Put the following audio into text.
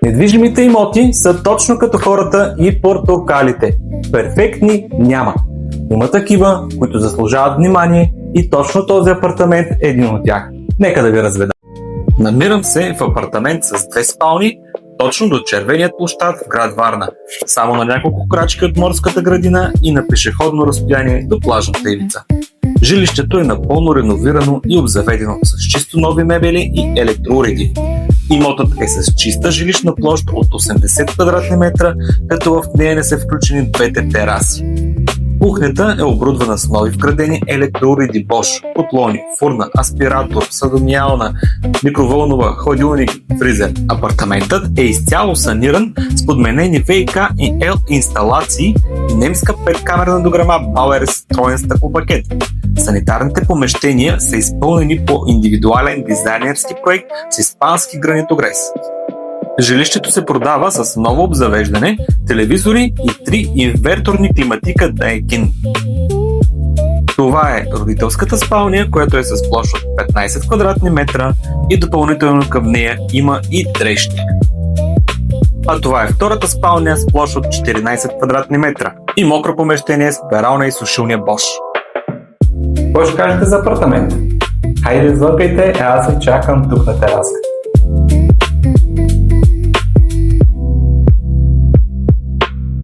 Недвижимите имоти са точно като хората и портокалите. Перфектни няма. Има такива, които заслужават внимание и точно този апартамент е един от тях. Нека да ви разведа. Намирам се в апартамент с 2 спални, точно до червеният площад в град Варна, само на няколко крачки от морската градина и на пешеходно разстояние до плажната ивица. Жилището е напълно реновирано и обзаведено с чисто нови мебели и електроуреди. Имотът е с чиста жилищна площ от 80 квадратни метра, като в нея не са включени 2 тераси. Кухнята е оборудвана с нови вградени електроуреди Bosch, котлони, фурна, аспиратор, съдомиялна, микровълнова, хладилник, фризер. Апартаментът е изцяло саниран с подменени ВиК и L инсталации и немска 5-камерна дограма Bauer строен стъклопакет. Санитарните помещения са изпълнени по индивидуален дизайнерски проект с испански гранитогрес. Жилището се продава с ново обзавеждане, телевизори и 3 инверторни климатика Daikin. Това е родителската спалня, която е с площ от 15 квадратни метра и допълнително към нея има и дрещник. А това е втората спалня с площ от 14 квадратни метра и мокро помещение с перална и сушилния Bosch. Какво ще кажете за апартамент? Хайде, звъкайте, аз ви чакам тук на тераска.